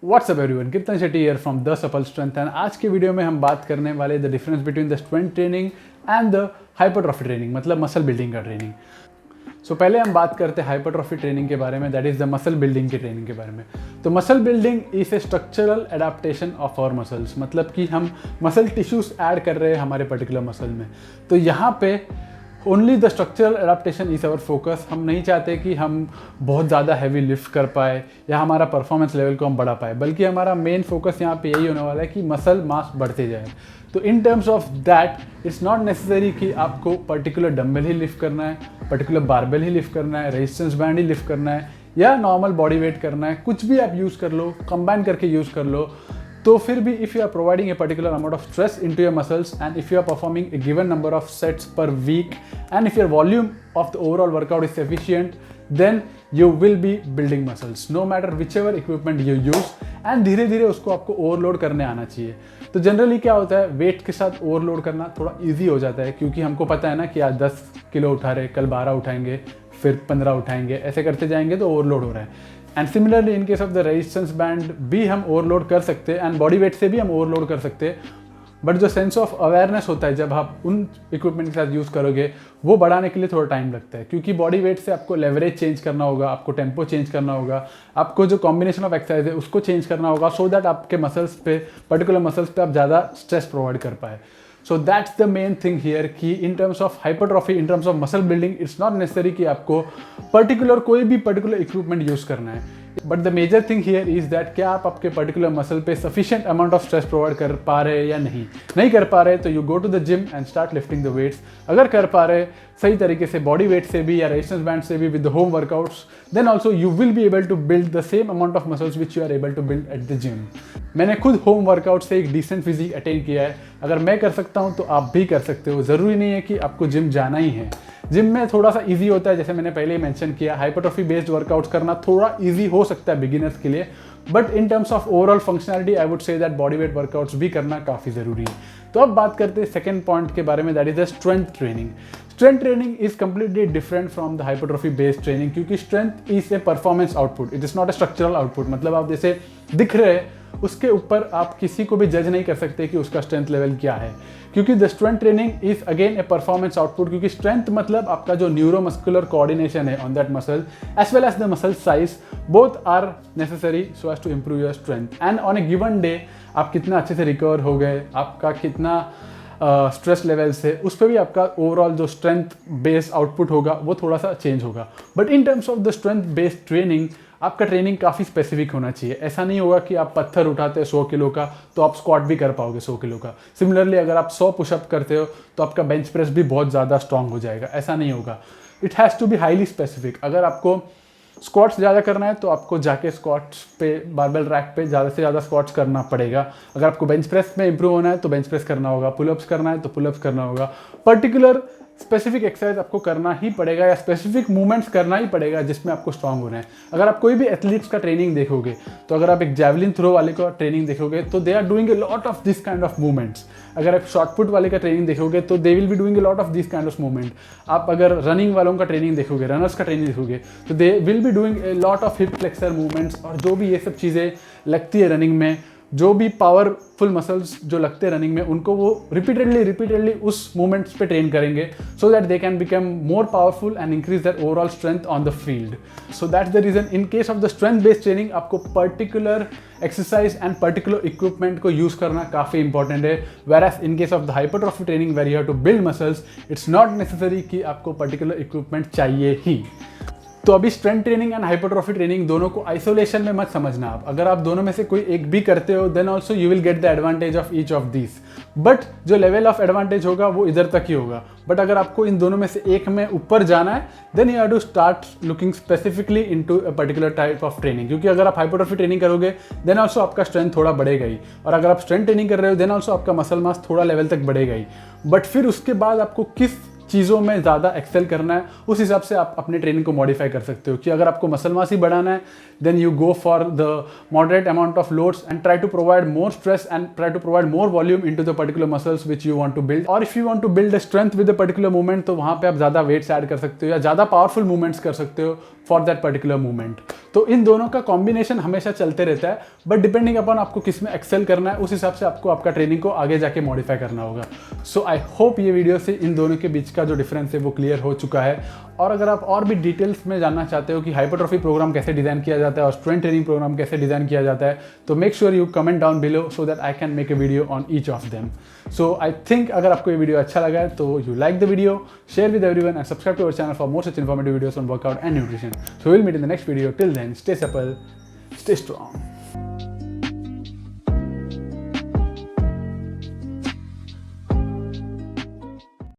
WhatsApp everyone, Keerthan Shetty here from the supple strength and आज के video में हम बात करने वाले the difference between the strength training and the hypertrophy training, मतलब मसल बिल्डिंग का ट्रेनिंग। सो पहले हम बात करते हैं हाइपरट्रॉफी ट्रेनिंग के बारे में, that is the muscle building की ट्रेनिंग के बारे में। तो muscle building is a structural adaptation of our muscles, मतलब कि हम मसल टिश्यूज ऐड कर रहे हैं हमारे पर्टिकुलर मसल में। तो यहाँ पे only the structural adaptation is our focus. हम नहीं चाहते कि हम बहुत ज़्यादा हैवी लिफ्ट कर पाए या हमारा परफॉर्मेंस लेवल को हम बढ़ा पाए, बल्कि हमारा मेन फोकस यहाँ पे यही होने वाला है कि मसल मास बढ़ते जाए। तो इन terms of that it's not necessary कि आपको पर्टिकुलर डंबल ही लिफ्ट करना है, पर्टिकुलर बारबेल ही लिफ्ट करना है, रेजिस्टेंस बैंड ही लिफ्ट करना है या नॉर्मल बॉडी वेट करना है। कुछ भी आप यूज़ कर लो, कंबाइन करके यूज़ कर लो। तो फिर भी if you are providing a particular amount of stress into your muscles and if you are performing a given number of sets per week and if your volume of the overall workout is sufficient, then you will be building muscles no matter which ever equipment you use. And धीरे धीरे उसको आपको overload करने आना चाहिए। तो generally क्या होता है, वेट के साथ ओवरलोड करना थोड़ा ईजी हो जाता है, क्योंकि हमको पता है ना कि आज 10 किलो उठा रहे, कल 12 उठाएंगे, फिर 15 उठाएंगे, ऐसे करते जाएंगे तो ओवरलोड हो रहा है। And similarly in case of the resistance band भी हम ओवरलोड कर सकते हैं एंड बॉडी वेट से भी हम ओवरलोड कर सकते हैं। बट जो सेंस ऑफ अवेयरनेस होता है जब आप उन इक्विपमेंट के साथ यूज़ करोगे, वो बढ़ाने के लिए थोड़ा टाइम लगता है, क्योंकि बॉडी वेट से आपको लेवरेज चेंज करना होगा, आपको टेम्पो चेंज करना होगा, आपको जो कॉम्बिनेशन ऑफ एक्सरसाइज है उसको चेंज करना होगा, सो दैट आपके मसल्स पे, पर्टिकुलर मसल्स पे आप ज़्यादा स्ट्रेस प्रोवाइड कर पाए। So that's the main thing here कि in terms of hypertrophy, in terms of muscle building, it's not necessary कि आपको पर्टिकुलर कोई भी पर्टिकुलर इक्विपमेंट यूज़ करना है। But the major thing here is that क्या आप आपके पर्टिकुलर मसल पे sufficient amount of stress provide कर पा रहे हैं या नहीं कर पा रहे तो you go to the gym and start lifting the weights. अगर कर पा रहे सही तरीके से बॉडी वेट से भी या रेजिस्टेंस बैंड से भी with the home workouts, then also you will be able to build the same amount of muscles which you are able to build at the gym. मैंने खुद होम वर्कआउट से एक decent physique attain किया है। अगर मैं कर सकता हूँ तो आप भी कर सकते हो। ज़रूरी नहीं है कि आपको जिम जाना ही है। जिम में थोड़ा सा इजी होता है, जैसे मैंने पहले ही मेंशन किया, हाइपरट्रॉफी बेस्ड वर्कआउट्स करना थोड़ा इजी हो सकता है बिगिनर्स के लिए, but in terms of overall functionality I would say that body weight workouts भी करना काफ़ी ज़रूरी है। तो अब बात करते हैं सेकेंड पॉइंट के बारे में, that is the strength training. Strength training is completely different from the hypertrophy based training, क्योंकि strength is a performance output, it is not a structural output. मतलब आप जैसे दिख रहे हैं उसके ऊपर आप किसी को भी जज नहीं कर सकते कि उसका स्ट्रेंथ लेवल क्या है, क्योंकि the strength training is again a performance output. क्योंकि स्ट्रेंथ मतलब आपका जो न्यूरोमस्कुलर कोऑर्डिनेशन है on that muscle as well as the muscle size, both are necessary so as to improve your strength. And on a given day आप कितना अच्छे से recover हो गए, आपका कितना स्ट्रेस लेवल से, उस पर भी आपका ओवरऑल जो स्ट्रेंथ बेस्ड आउटपुट होगा वो थोड़ा सा चेंज होगा। But in terms of the strength based training, आपका ट्रेनिंग काफ़ी स्पेसिफिक होना चाहिए। ऐसा नहीं होगा कि आप पत्थर उठाते हैं 100 किलो का तो आप स्क्वाट भी कर पाओगे 100 किलो का। सिमिलरली अगर आप 100 पुशअप करते हो तो आपका बेंच प्रेस भी बहुत ज़्यादा स्ट्रांग हो जाएगा, ऐसा नहीं होगा। It has to be highly specific. अगर आपको स्क्वाट्स ज़्यादा करना है तो आपको जाके स्क्वाट्स पे, बारबेल रैक पे ज़्यादा से ज़्यादा स्क्वाट्स करना पड़ेगा। अगर आपको बेंच प्रेस में इंप्रूव होना है तो बेंच प्रेस करना होगा, पुलअप्स करना है तो पुलअप्स करना होगा। पर्टिकुलर स्पेसिफिक एक्सरसाइज आपको करना ही पड़ेगा या स्पेसिफिक मूवमेंट्स करना ही पड़ेगा जिसमें आपको स्ट्रांग होना है। अगर आप कोई भी एथलीट्स का ट्रेनिंग देखोगे, तो अगर आप एक जैवलिन थ्रो वाले का ट्रेनिंग देखोगे तो they are doing a lot of this kind of movements. अगर आप शॉर्ट पुट वाले का ट्रेनिंग देखोगे तो they will be doing a lot of this kind of movement. आप अगर रनिंग वालों का ट्रेनिंग देखोगे, रनर्स का ट्रेनिंग देखोगे, तो they will be doing a lot of hip flexor movements. और जो भी ये सब चीज़ें लगती है रनिंग में, जो भी पावरफुल मसल्स जो लगते हैं रनिंग में, उनको वो रिपीटेडली उस मूवमेंट्स पे ट्रेन करेंगे so that they can become more powerful and increase their overall strength on the field. So that's the reason in case of the strength based training आपको particular exercise and particular equipment को use करना काफ़ी important है। Where in case of the hypertrophy training where you have to build muscles, it's not necessary कि आपको particular equipment चाहिए ही। तो अभी strength training and hypertrophy training दोनों को आइसोलेशन में मत समझना आप। अगर आप दोनों में से कोई एक भी करते हो, then also you will get the advantage of each of this. But जो लेवल ऑफ एडवांटेज होगा वो इधर तक ही होगा। बट अगर आपको इन दोनों में से एक में ऊपर जाना है, then you have to start looking specifically into a particular type of training. क्योंकि अगर आप हाइपरट्रॉफी ट्रेनिंग करोगे, देन ऑल्सो आपका स्ट्रेंथ थोड़ा बढ़ेगा ही, और अगर आप स्ट्रेंथ ट्रेनिंग कर रहे हो, देन ऑल्सो आपका मसल मास थोड़ा लेवल तक बढ़ेगा ही। बट फिर उसके बाद आपको किस चीज़ों में ज़्यादा एक्सेल करना है, उस हिसाब से आप अपने ट्रेनिंग को मॉडिफाई कर सकते हो। कि अगर आपको मसल मास ही बढ़ाना है, then you go for the moderate amount of loads and try to provide more stress and try to provide more volume into the particular muscles which you want to build. और if you want to build the strength with the particular movement, तो वहाँ पे आप ज़्यादा weights add कर सकते हो या ज़्यादा पावरफुल मूवमेंट्स कर सकते हो। For that particular movement. तो इन दोनों का कॉम्बिनेशन हमेशा चलते रहता है, बट डिपेंडिंग अपॉन आपको किस में एक्सेल करना है, उस हिसाब से आपको आपका ट्रेनिंग को आगे जाके मॉडिफाई करना होगा। सो आई होप ये वीडियो से इन दोनों के बीच का जो डिफरेंस है वो क्लियर हो चुका है। और अगर आप और भी डिटेल्स में जानना चाहते हो कि हाइपरट्रॉफी प्रोग्राम कैसे डिज़ाइन किया जाता है और स्ट्रेंथ ट्रेनिंग प्रोग्राम कैसे डिज़ाइन किया जाता है, तो make sure you comment down below so that I can make a video on each of them. So I think अगर आपको ये वीडियो अच्छा लगा है तो you like the video, share with everyone and subscribe to our channel for more such informative videos on workout and nutrition. So will meet in the next video. Till then, stay supple, stay strong.